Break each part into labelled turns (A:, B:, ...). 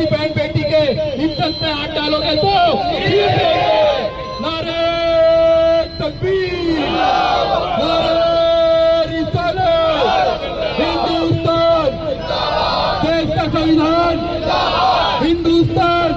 A: बहन बेटी के इज्जत पे हाथ डालोगे तो नारे तकबीर, नारे रिसालत, हिंदुस्तान देश का संविधान, हिंदुस्तान।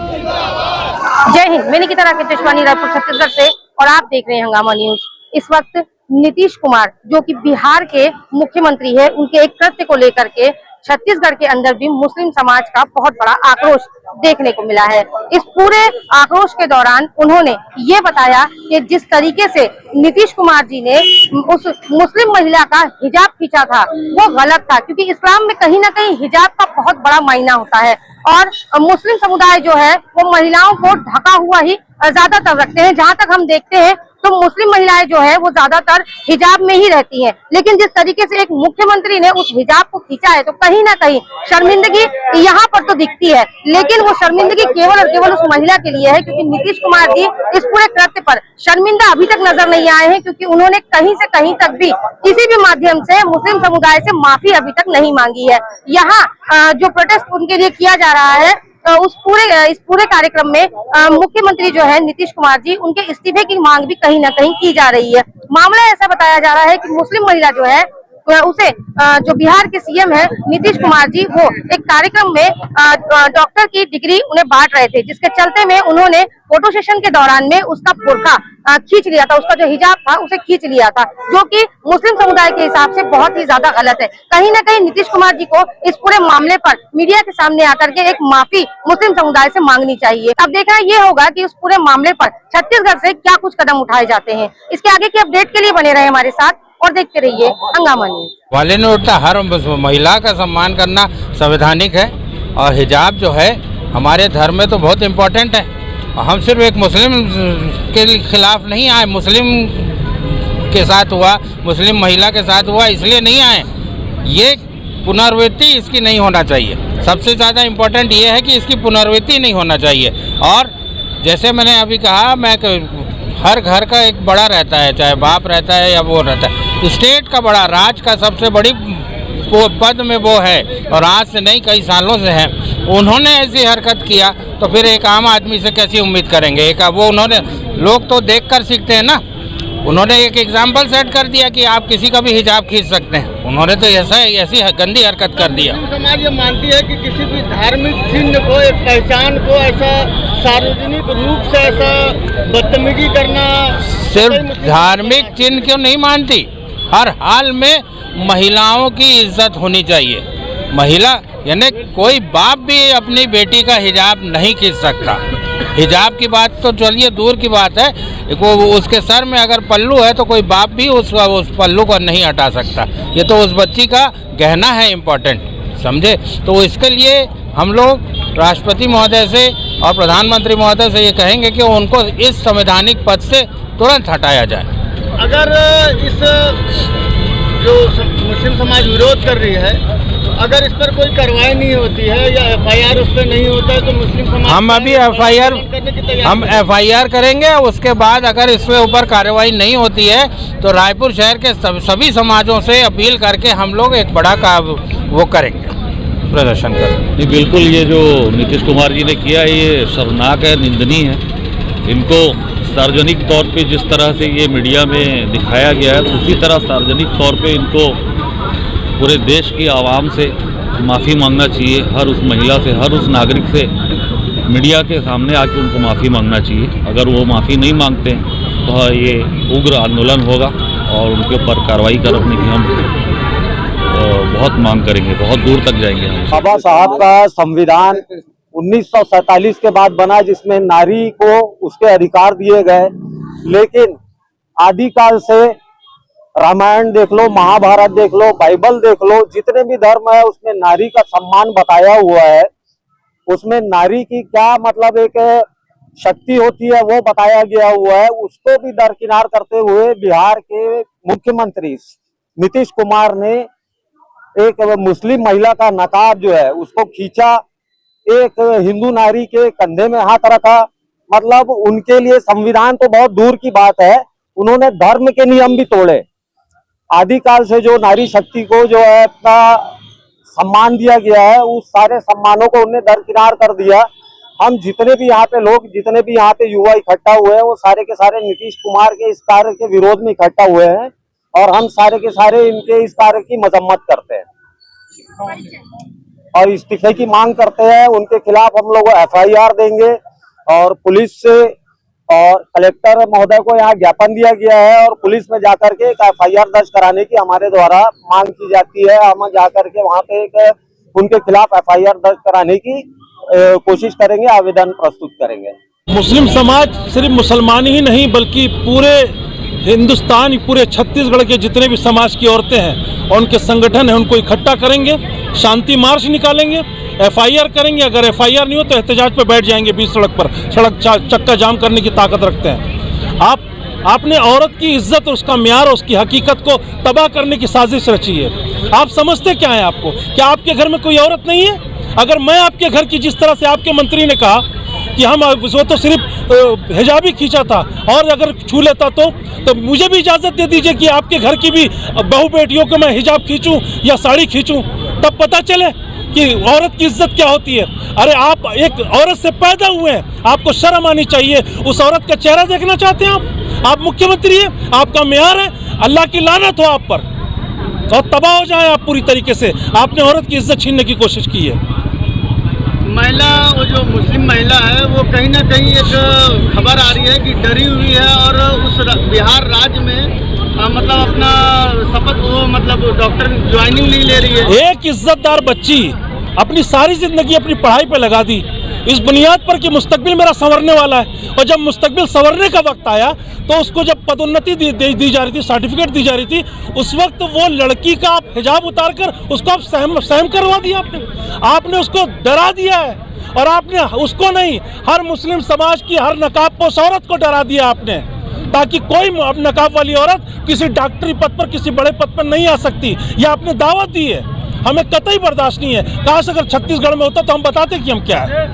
B: जय हिंद। मैं निकिता केशवानी, रायपुर छत्तीसगढ़ से, और आप देख रहे हैं हंगामा न्यूज। इस वक्त नीतीश कुमार जो कि बिहार के मुख्यमंत्री है, उनके एक कृत्य को लेकर के छत्तीसगढ़ के अंदर भी मुस्लिम समाज का बहुत बड़ा आक्रोश देखने को मिला है। इस पूरे आक्रोश के दौरान उन्होंने ये बताया कि जिस तरीके से नीतीश कुमार जी ने उस मुस्लिम महिला का हिजाब खींचा था वो गलत था, क्योंकि इस्लाम में कहीं ना कहीं हिजाब का बहुत बड़ा मायना होता है और मुस्लिम समुदाय जो है वो महिलाओं को ढका हुआ ही ज्यादातर रखते हैं। जहाँ तक हम देखते हैं तो मुस्लिम महिलाएं जो है वो ज्यादातर हिजाब में ही रहती हैं, लेकिन जिस तरीके से एक मुख्यमंत्री ने उस हिजाब को खींचा है तो कहीं ना कहीं शर्मिंदगी यहाँ पर तो दिखती है, लेकिन वो शर्मिंदगी केवल और केवल उस महिला के लिए है, क्योंकि नीतीश कुमार जी इस पूरे कृत्य पर शर्मिंदा अभी तक नजर नहीं आए हैं, क्योंकि उन्होंने कहीं से कहीं तक भी किसी भी माध्यम से मुस्लिम समुदाय से माफी अभी तक नहीं मांगी है। यहाँ जो प्रोटेस्ट उनके लिए किया जा रहा है इस पूरे कार्यक्रम में मुख्यमंत्री जो है नीतीश कुमार जी, उनके इस्तीफे की मांग भी कहीं ना कहीं की जा रही है। मामला ऐसा बताया जा रहा है कि मुस्लिम महिला जो है उसे जो बिहार के सीएम है नीतीश कुमार जी, वो एक कार्यक्रम में डॉक्टर की डिग्री उन्हें बांट रहे थे, जिसके चलते में उन्होंने फोटो सेशन के दौरान में उसका बुर्का खींच लिया था, उसका जो हिजाब था उसे खींच लिया था, जो कि मुस्लिम समुदाय के हिसाब से बहुत ही ज्यादा गलत है। कहीं ना कहीं नीतीश कुमार जी को इस पूरे मामले पर मीडिया के सामने आकर के एक माफी मुस्लिम समुदाय से मांगनी चाहिए। अब देखना ये होगा कि उस पूरे मामले पर छत्तीसगढ़ से क्या कुछ कदम उठाए जाते हैं। इसके आगे की अपडेट के लिए बने रहे हमारे साथ और देखते रहिए हंगामा न्यूज।
C: वाले ने उठता, हर महिला का सम्मान करना संवैधानिक है और हिजाब जो है हमारे धर्म में तो बहुत इम्पोर्टेंट है। हम सिर्फ एक मुस्लिम के खिलाफ नहीं आए, मुस्लिम के साथ हुआ, मुस्लिम महिला के साथ हुआ, इसलिए नहीं आए। ये पुनरावृत्ति इसकी नहीं होना चाहिए। सबसे ज़्यादा इम्पोर्टेंट ये है कि इसकी पुनरावृत्ति नहीं होना चाहिए। और जैसे मैंने अभी कहा, मैं हर घर का एक बड़ा रहता है, चाहे बाप रहता है या वो रहता है, स्टेट का बड़ा, राज्य का सबसे बड़ी पद में वो है और आज से नहीं कई सालों से है। उन्होंने ऐसी हरकत किया तो फिर एक आम आदमी से कैसी उम्मीद करेंगे। एक वो उन्होंने, लोग तो देखकर सीखते हैं ना, उन्होंने एक एग्जाम्पल सेट कर दिया कि आप किसी का भी हिजाब खींच सकते हैं। उन्होंने तो ऐसी गंदी हरकत कर दिया।
D: समाज ये मानती है कि किसी भी धार्मिक चिन्ह को, एक पहचान को ऐसा सार्वजनिक रूप से ऐसा बदतमीजी करना,
C: सिर्फ धार्मिक चिन्ह क्यों नहीं मानती, हर हाल में महिलाओं की इज्जत होनी चाहिए। महिला यानी कोई बाप भी अपनी बेटी का हिजाब नहीं खींच सकता। हिजाब की बात तो चलिए दूर की बात है, वो उसके सर में अगर पल्लू है तो कोई बाप भी उस पल्लू को नहीं हटा सकता। ये तो उस बच्ची का गहना है, इम्पोर्टेंट, समझे। तो इसके लिए हम लोग राष्ट्रपति महोदय से और प्रधानमंत्री महोदय से ये कहेंगे कि उनको इस संवैधानिक पद से तुरंत हटाया जाए।
D: अगर इस जो मुस्लिम समाज विरोध कर रही है, अगर इस पर कोई कार्रवाई नहीं होती है या एफआईआर उस पर नहीं होता है तो मुस्लिम समाज,
C: हम अभी एफआईआर करेंगे। उसके बाद अगर इसके ऊपर कार्रवाई नहीं होती है तो रायपुर शहर के सभी समाजों से अपील करके हम लोग एक बड़ा वो करेंगे, प्रदर्शन करेंगे।
E: नहीं, बिल्कुल ये जो नीतीश कुमार जी ने किया ये शर्मनाक है, निंदनीय है। इनको सार्वजनिक तौर पे जिस तरह से ये मीडिया में दिखाया गया है, उसी तरह सार्वजनिक तौर पे इनको पूरे देश की आवाम से माफ़ी मांगना चाहिए। हर उस महिला से, हर उस नागरिक से मीडिया के सामने आके उनको माफ़ी मांगना चाहिए। अगर वो माफ़ी नहीं मांगते हैं तो ये उग्र आंदोलन होगा और उनके ऊपर कार्रवाई करने की हम बहुत मांग करेंगे, बहुत दूर तक जाएंगे हम।
F: बाबा साहब का संविधान 1947 के बाद बना, जिसमें नारी को उसके अधिकार दिए गए, लेकिन आदिकाल से रामायण देख लो, महाभारत देख लो, बाइबल देख लो, जितने भी धर्म है उसमें नारी का सम्मान बताया हुआ है। उसमें नारी की क्या मतलब एक शक्ति होती है वो बताया गया हुआ है। उसको भी दरकिनार करते हुए बिहार के मुख्यमंत्री नीतीश कुमार ने एक मुस्लिम महिला का नकाब जो है उसको खींचा, एक हिंदू नारी के कंधे में हाथ रखा। मतलब उनके लिए संविधान तो बहुत दूर की बात है, उन्होंने धर्म के नियम भी तोड़े। आदिकाल से जो नारी शक्ति को जो है अपना सम्मान दिया गया है, उस सारे सम्मानों को उन्हें दरकिनार कर दिया। हम जितने भी यहाँ पे लोग, जितने भी यहाँ पे युवा इकट्ठा हुए हैं, वो सारे के सारे नीतीश कुमार के इस कार्य के विरोध में इकट्ठा हुए हैं और हम सारे के सारे इनके इस कार्य की मजम्मत करते हैं और इस्तीफे की मांग करते हैं। उनके खिलाफ हम लोग FIR देंगे और पुलिस से और कलेक्टर महोदय को यहाँ ज्ञापन दिया गया है और पुलिस में जाकर के एक FIR दर्ज कराने की हमारे द्वारा मांग की जाती है। हम जाकर के वहाँ पे एक उनके खिलाफ FIR दर्ज कराने की कोशिश करेंगे, आवेदन प्रस्तुत करेंगे।
G: मुस्लिम समाज सिर्फ मुसलमान ही नहीं बल्कि पूरे हिंदुस्तान, पूरे छत्तीसगढ़ के जितने भी समाज की औरतें हैं और उनके संगठन हैं, उनको इकट्ठा करेंगे, शांति मार्च निकालेंगे, FIR करेंगे। अगर FIR नहीं हो तो एहतजाज पे बैठ जाएंगे बीच सड़क पर, सड़क चक्का जाम करने की ताकत रखते हैं। आपने औरत की इज्जत और उसका म्यार और उसकी हकीकत को तबाह करने की साजिश रची है। आप समझते क्या है आपको? क्या आपके घर में कोई औरत नहीं है? अगर मैं आपके घर की, जिस तरह से आपके मंत्री ने कहा कि हम वो तो सिर्फ हिजाब ही खींचा था और अगर छू लेता तो मुझे भी इजाज़त दे दीजिए कि आपके घर की भी बहू बेटियों को मैं हिजाब खींचूं या साड़ी खींचूं, तब पता चले कि औरत की इज्जत क्या होती है। अरे आप एक औरत से पैदा हुए हैं, आपको शर्म आनी चाहिए। उस औरत का चेहरा देखना चाहते हैं आप मुख्यमंत्री हैं, आपका मेयर है, अल्लाह की लानत हो आप पर और तबाह हो जाए आप पूरी तरीके से। आपने औरत की इज्जत छीनने की कोशिश की है।
D: महिला, वो जो मुस्लिम महिला है, वो कहीं ना कहीं एक खबर आ रही है कि डरी हुई है और उस बिहार राज्य में मतलब अपना शपथ, वो मतलब डॉक्टर ज्वाइनिंग नहीं ले रही है।
G: एक इज्जतदार बच्ची अपनी सारी जिंदगी अपनी पढ़ाई पे लगा दी इस बुनियाद पर कि मुस्तकबिल मेरा संवरने वाला है, और जब मुस्तकबिल संवरने का वक्त आया तो उसको जब पदोन्नति दी जा रही थी, सर्टिफिकेट दी जा रही थी, उस वक्त वो लड़की का आप हिजाब उतार कर उसको आप सहम करवा दिया। आपने उसको डरा दिया है और आपने उसको नहीं, हर मुस्लिम समाज की हर नकाबपोश औरत को डरा दिया आपने, ताकि कोई नकाब वाली औरत किसी डॉक्टरी पद पर, किसी बड़े पद पर नहीं आ सकती। ये आपने दावत दी है, हमें कतई बर्दाश्त नहीं है। काश अगर छत्तीसगढ़ में होता तो हम बताते कि हम क्या है।